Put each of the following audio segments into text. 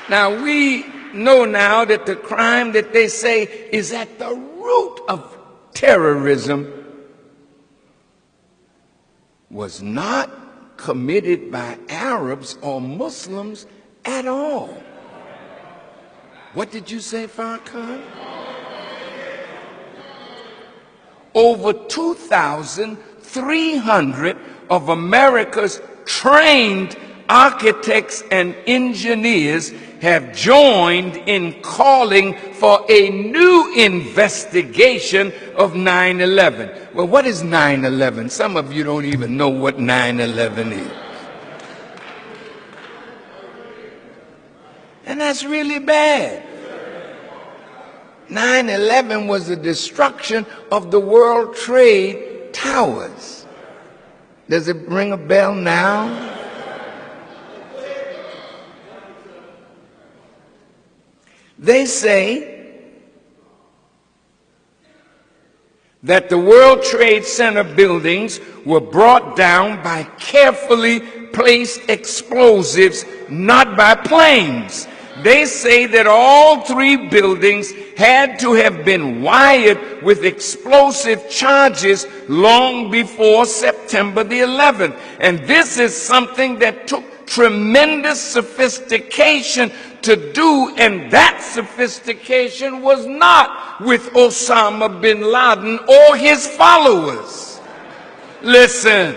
Now, we know now that the crime that they say is at the root of terrorism was not committed by Arabs or Muslims at all. What did you say, Farrakhan? Over 2,300 of America's trained architects and engineers have joined in calling for a new investigation of 9/11. Well, what is 9/11? Some of you don't even know what 9/11 is. And that's really bad. 9/11 was the destruction of the World Trade Towers. Does it ring a bell now? They say that the World Trade Center buildings were brought down by carefully placed explosives, not by planes. They say that all three buildings had to have been wired with explosive charges long before September the 11th. And this is something that took tremendous sophistication to do, and that sophistication was not with Osama bin Laden or his followers. Listen.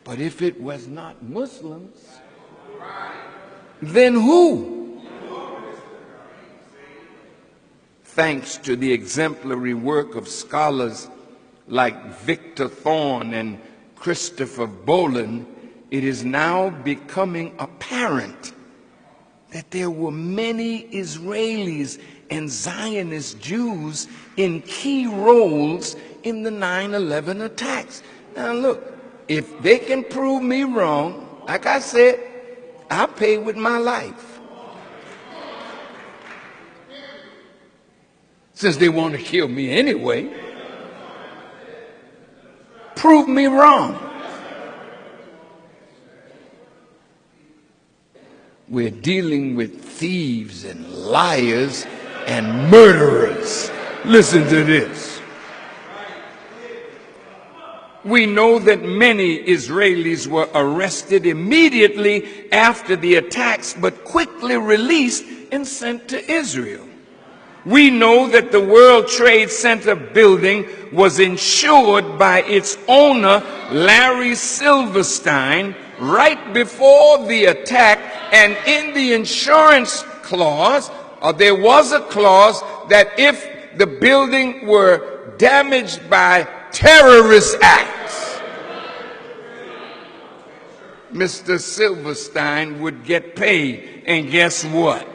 But if it was not Muslims, then who? Thanks to the exemplary work of scholars like Victor Thorne and Christopher Boland, it is now becoming apparent that there were many Israelis and Zionist Jews in key roles in the 9/11 attacks. Now look, if they can prove me wrong, like I said, I'll pay with my life. Since they want to kill me anyway, prove me wrong. We're dealing with thieves and liars and murderers. Listen to this. We know that many Israelis were arrested immediately after the attacks, but quickly released and sent to Israel. We know that the World Trade Center building was insured by its owner, Larry Silverstein, right before the attack, and in the insurance clause, there was a clause that if the building were damaged by terrorist acts, Mr. Silverstein would get paid. And guess what?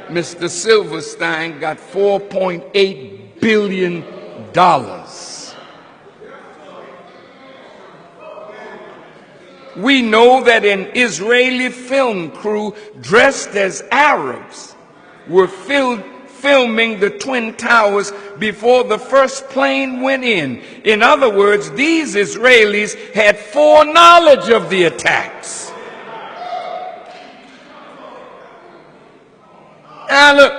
Mr. Silverstein got $4.8 billion. We know that an Israeli film crew dressed as Arabs were filming the Twin Towers before the first plane went in. In other words, these Israelis had foreknowledge of the attacks. Now look,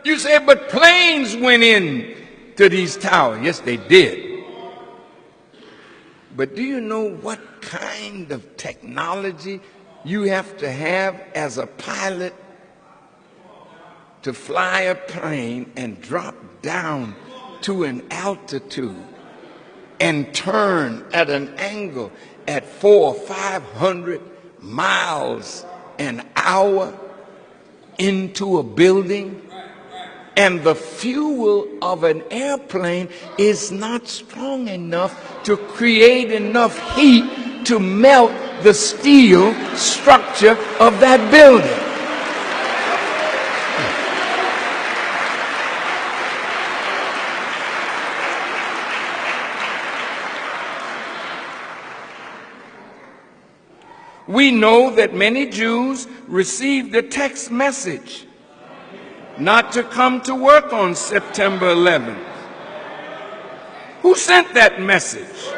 you say, but planes went in to these towers. Yes, they did. But do you know what kind of technology you have to have as a pilot to fly a plane and drop down to an altitude and turn at an angle at 400 or 500 miles an hour into a building? And the fuel of an airplane is not strong enough to create enough heat to melt the steel structure of that building. We know that many Jews received a text message not to come to work on September 11th. Who sent that message?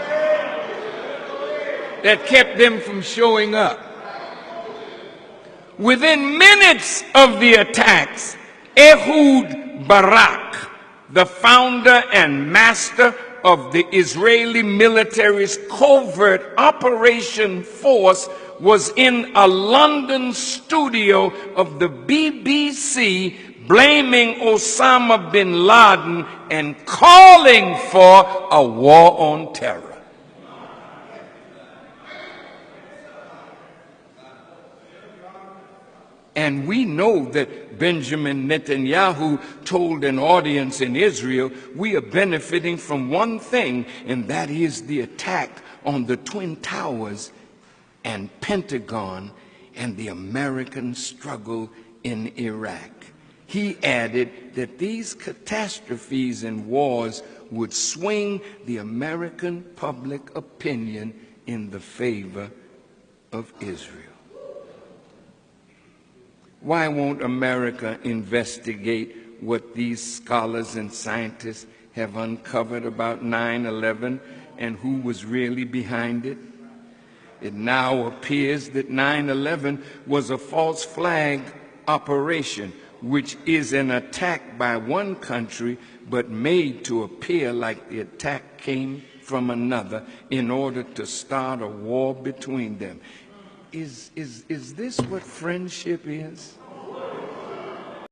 that kept them from showing up. Within minutes of the attacks, Ehud Barak, the founder and master of the Israeli military's covert operation force, was in a London studio of the BBC blaming Osama bin Laden and calling for a war on terror. And we know that Benjamin Netanyahu told an audience in Israel, we are benefiting from one thing, and that is the attack on the Twin Towers and Pentagon and the American struggle in Iraq. He added that these catastrophes and wars would swing the American public opinion in the favor of Israel. Why won't America investigate what these scholars and scientists have uncovered about 9/11 and who was really behind it? It now appears that 9/11 was a false flag operation, which is an attack by one country but made to appear like the attack came from another in order to start a war between them. Is this what friendship is?